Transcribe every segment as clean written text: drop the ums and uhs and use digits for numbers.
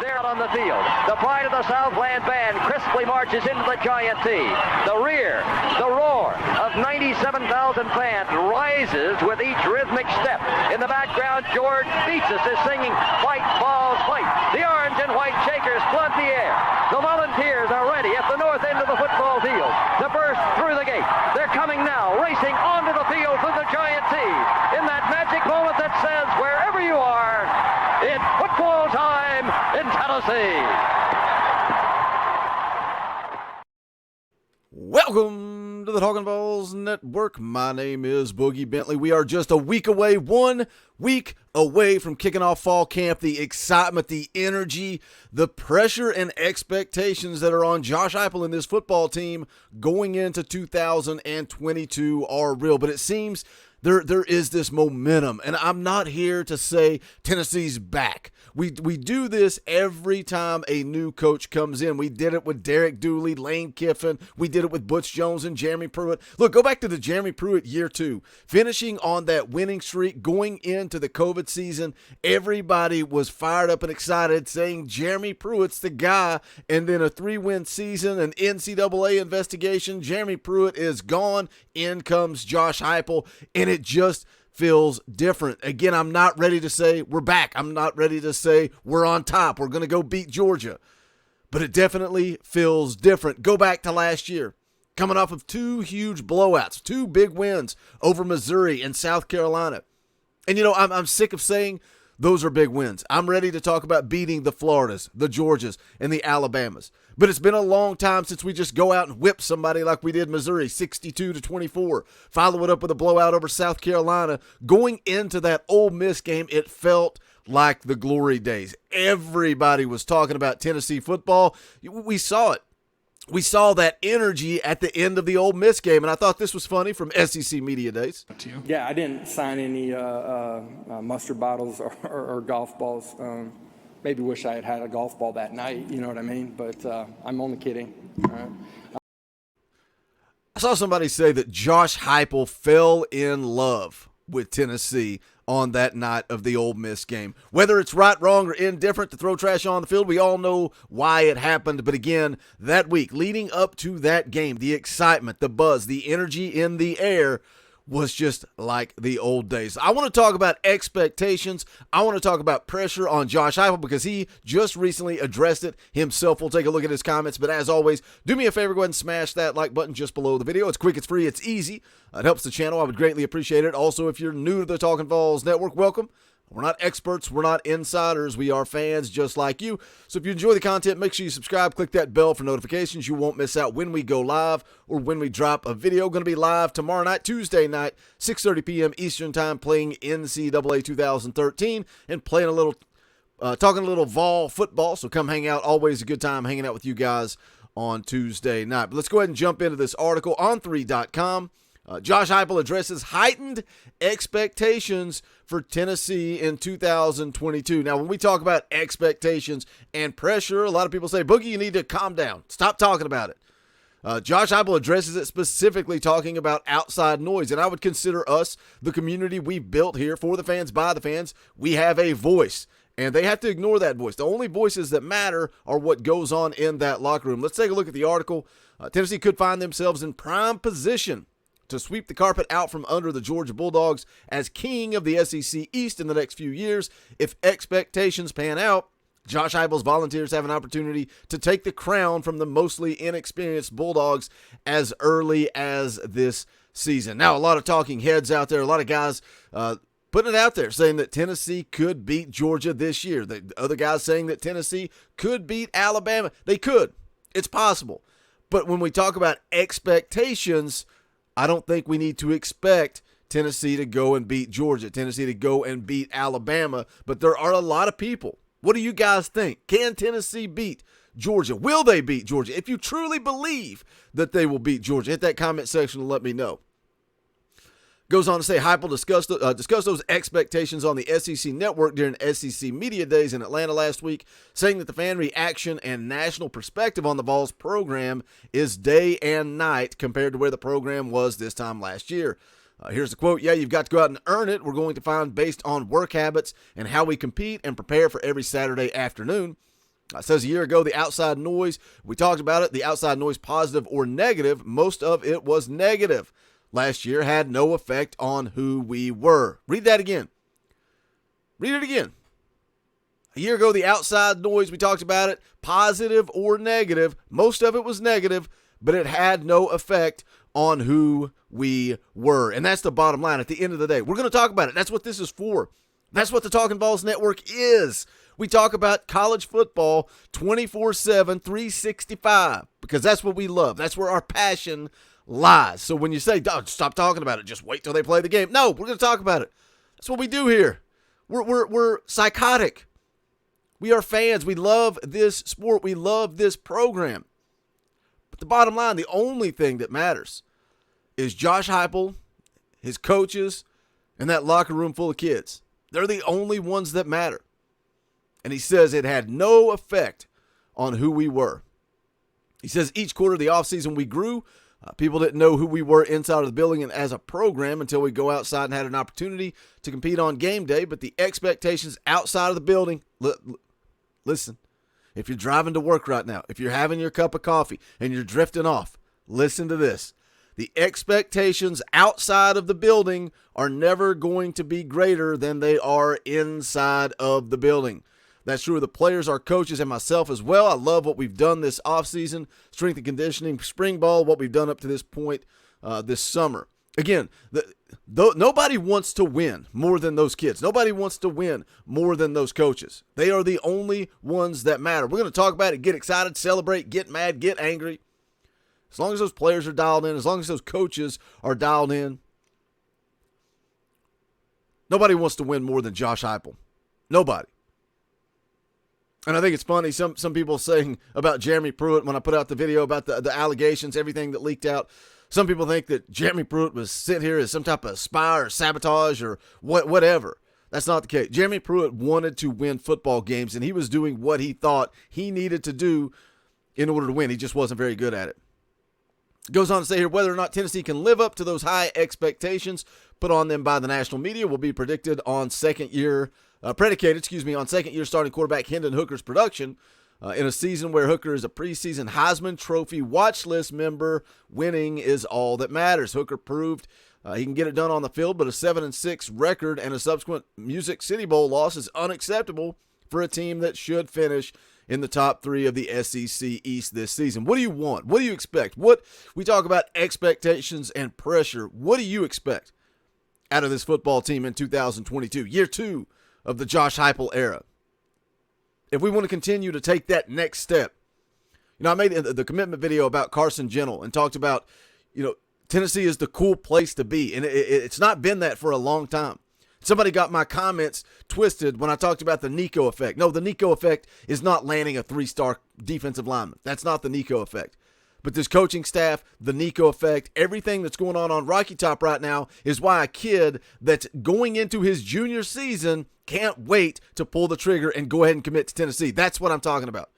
There on the field, the pride of the Southland band crisply marches into the Giant T. The rear, the roar of 97,000 fans rises with each rhythmic step. In the background, George Beatsis is singing "Fight, Balls, Fight." The orange and white Shakers flood the air. The Volunteers are ready at the north end of the football field to burst through the gate. They're coming now, racing onto the field through the Giant T. In that magic moment that says, wherever you are, it's football time in Tennessee. Welcome to the Talkin VAWLS Network. My name is Boogie Bentley. We are just a week away, 1 week away from kicking off fall camp. The excitement, the energy, the pressure and expectations that are on Josh Heupel and this football team going into 2022 are real. But it seems there is this momentum, and I'm not here to say Tennessee's back. We do this every time a new coach comes in. We did it with Derek Dooley, Lane Kiffin. We did it with Butch Jones and Jeremy Pruitt. Look, go back to the Jeremy Pruitt year 2. Finishing on that winning streak, going into the COVID season, everybody was fired up and excited, saying Jeremy Pruitt's the guy. And then a 3-win season, an NCAA investigation, Jeremy Pruitt is gone. In comes Josh Heupel, and it just feels different. Again, I'm not ready to say we're back. I'm not ready to say we're on top. We're going to go beat Georgia. But it definitely feels different. Go back to last year. Coming off of 2 huge blowouts, 2 big wins over Missouri and South Carolina. And, you know, I'm sick of saying those are big wins. I'm ready to talk about beating the Floridas, the Georgias, and the Alabamas. But it's been a long time since we just go out and whip somebody like we did Missouri, 62-24. Follow it up with a blowout over South Carolina. Going into that Ole Miss game, it felt like the glory days. Everybody was talking about Tennessee football. We saw it. We saw that energy at the end of the Ole Miss game, and I thought this was funny from SEC Media Days. Yeah, I didn't sign any mustard bottles or golf balls. Maybe wish I had had a golf ball that night, you know what I mean? But I'm only kidding. All right. I saw somebody say that Josh Heupel fell in love with Tennessee on that night of the Ole Miss game. Whether it's right, wrong, or indifferent to throw trash on the field, we all know why it happened. But again, that week leading up to that game, the excitement, the buzz, the energy in the air was just like the old days. I want to talk about expectations. I want to talk about pressure on Josh Heupel because he just recently addressed it himself. We'll take a look at his comments. But as always, do me a favor, go ahead and smash that like button just below the video. It's quick, it's free, it's easy. It helps the channel. I would greatly appreciate it. Also, if you're new to the Talkin VAWLS Network, welcome. We're not experts. We're not insiders. We are fans just like you. So if you enjoy the content, make sure you subscribe. Click that bell for notifications. You won't miss out when we go live or when we drop a video. Going to be live tomorrow night, Tuesday night, 6:30 p.m. Eastern Time, playing NCAA 2013 and playing a little, talking a little Vol football. So come hang out. Always a good time hanging out with you guys on Tuesday night. But let's go ahead and jump into this article on 3.com. Josh Heupel addresses heightened expectations for Tennessee in 2022. Now, when we talk about expectations and pressure, a lot of people say, Boogie, you need to calm down. Stop talking about it. Josh Heupel addresses it specifically talking about outside noise, and I would consider us, the community we've built here for the fans, by the fans, we have a voice, and they have to ignore that voice. The only voices that matter are what goes on in that locker room. Let's take a look at the article. Tennessee could find themselves in prime position to sweep the carpet out from under the Georgia Bulldogs as king of the SEC East in the next few years. If expectations pan out, Josh Heupel's Volunteers have an opportunity to take the crown from the mostly inexperienced Bulldogs as early as this season. Now, a lot of talking heads out there, a lot of guys putting it out there saying that Tennessee could beat Georgia this year. The other guys saying that Tennessee could beat Alabama. They could. It's possible. But when we talk about expectations, I don't think we need to expect Tennessee to go and beat Georgia, Tennessee to go and beat Alabama, but there are a lot of people. What do you guys think? Can Tennessee beat Georgia? Will they beat Georgia? If you truly believe that they will beat Georgia, hit that comment section and let me know. Goes on to say Heupel discussed those expectations on the SEC network during SEC Media Days in Atlanta last week, saying that the fan reaction and national perspective on the VAWLS program is day and night compared to where the program was this time last year. Here's the quote. Yeah, you've got to go out and earn it. We're going to find based on work habits and how we compete and prepare for every Saturday afternoon. It says a year ago, the outside noise, we talked about it, the outside noise, positive or negative, most of it was negative. Last year had no effect on who we were. Read that again. Read it again. A year ago, the outside noise, we talked about it, positive or negative. Most of it was negative, but it had no effect on who we were. And that's the bottom line at the end of the day. We're going to talk about it. That's what this is for. That's what the Talkin' VAWLS Network is. We talk about college football 24/7, 365, because that's what we love. That's where our passion lies. So when you say, stop talking about it, just wait till they play the game. No, we're going to talk about it. That's what we do here. We're psychotic. We are fans. We love this sport. We love this program. But the bottom line, the only thing that matters is Josh Heupel, his coaches, and that locker room full of kids. They're the only ones that matter. And he says it had no effect on who we were. He says each quarter of the offseason we grew. People didn't know who we were inside of the building and as a program until we go outside and had an opportunity to compete on game day. But the expectations outside of the building, listen, if you're driving to work right now, if you're having your cup of coffee and you're drifting off, listen to this. The expectations outside of the building are never going to be greater than they are inside of the building. That's true of the players, our coaches, and myself as well. I love what we've done this offseason, strength and conditioning, spring ball, what we've done up to this point this summer. Again, nobody wants to win more than those kids. Nobody wants to win more than those coaches. They are the only ones that matter. We're going to talk about it, get excited, celebrate, get mad, get angry. As long as those players are dialed in, as long as those coaches are dialed in, nobody wants to win more than Josh Heupel. Nobody. And I think it's funny, some people saying about Jeremy Pruitt when I put out the video about the allegations, everything that leaked out. Some people think that Jeremy Pruitt was sent here as some type of spy or sabotage or whatever. That's not the case. Jeremy Pruitt wanted to win football games, and he was doing what he thought he needed to do in order to win. He just wasn't very good at it. Goes on to say here, whether or not Tennessee can live up to those high expectations put on them by the national media will be predicated on second-year starting quarterback Hendon Hooker's production in a season where Hooker is a preseason Heisman Trophy watch list member. Winning is all that matters. Hooker proved he can get it done on the field, but a 7-6 record and a subsequent Music City Bowl loss is unacceptable for a team that should finish in the top 3 of the SEC East this season. What do you want? What do you expect? We talk about expectations and pressure. What do you expect out of this football team in 2022, year 2 of the Josh Heupel era? If we want to continue to take that next step, I made the commitment video about Carson Gentle and talked about, Tennessee is the cool place to be, and it's not been that for a long time. Somebody got my comments twisted when I talked about the Nico effect. No, the Nico effect is not landing a 3-star defensive lineman. That's not the Nico effect. But this coaching staff, the Nico effect, everything that's going on Rocky Top right now is why a kid that's going into his junior season can't wait to pull the trigger and go ahead and commit to Tennessee. That's what I'm talking about.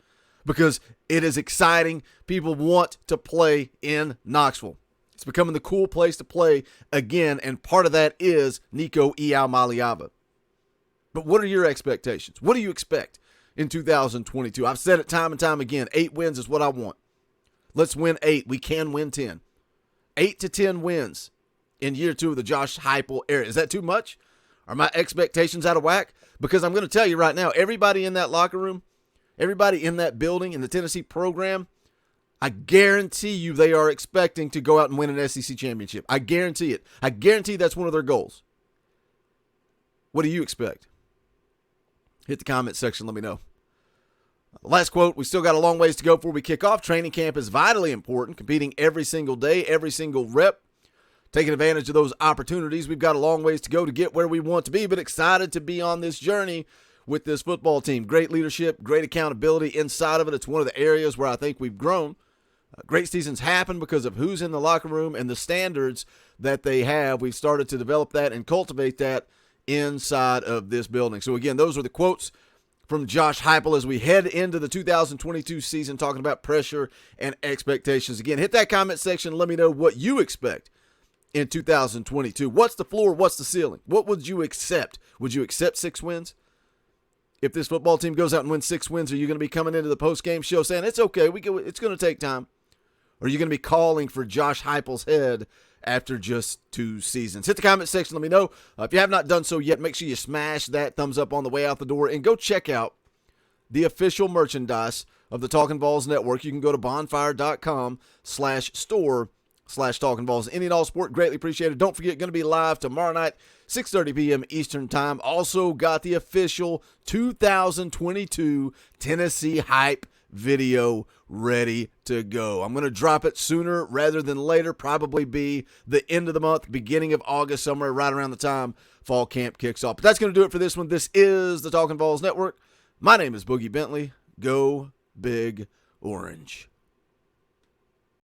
Because it is exciting. People want to play in Knoxville. It's becoming the cool place to play again, and part of that is Nico Iamaleava. But what are your expectations? What do you expect in 2022? I've said it time and time again. 8 wins is what I want. Let's win 8. We can win 10. 8 to 10 wins in year 2 of the Josh Heupel era. Is that too much? Are my expectations out of whack? Because I'm going to tell you right now, everybody in that locker room, everybody in that building, in the Tennessee program, I guarantee you they are expecting to go out and win an SEC championship. I guarantee it. I guarantee that's one of their goals. What do you expect? Hit the comment section. Let me know. Last quote, we still got a long ways to go before we kick off. Training camp is vitally important. Competing every single day, every single rep. Taking advantage of those opportunities. We've got a long ways to go to get where we want to be, but excited to be on this journey with this football team. Great leadership, great accountability inside of it. It's one of the areas where I think we've grown. Great seasons happen because of who's in the locker room and the standards that they have. We've started to develop that and cultivate that inside of this building. So again, those are the quotes from Josh Heupel as we head into the 2022 season, talking about pressure and expectations. Again, hit that comment section. Let me know what you expect in 2022. What's the floor? What's the ceiling? What would you accept? Would you accept 6 wins? If this football team goes out and wins 6 wins, are you going to be coming into the post-game show saying, it's okay, it's going to take time? Or are you going to be calling for Josh Heupel's head after just 2 seasons? Hit the comment section. Let me know. If you have not done so yet, make sure you smash that thumbs up on the way out the door and go check out the official merchandise of the Talkin' VAWLS Network. You can go to bonfire.com/store/Talkin' VAWLS. Any and all support, greatly appreciated. Don't forget, going to be live tomorrow night, 6:30 p.m. Eastern Time. Also got the official 2022 Tennessee Hype video ready to go. I'm going to drop it sooner rather than later, probably be the end of the month, beginning of August, somewhere right around the time fall camp kicks off. But that's going to do it for this one. This is the Talkin' VAWLS Network. My name is Boogie Bentley. Go Big Orange.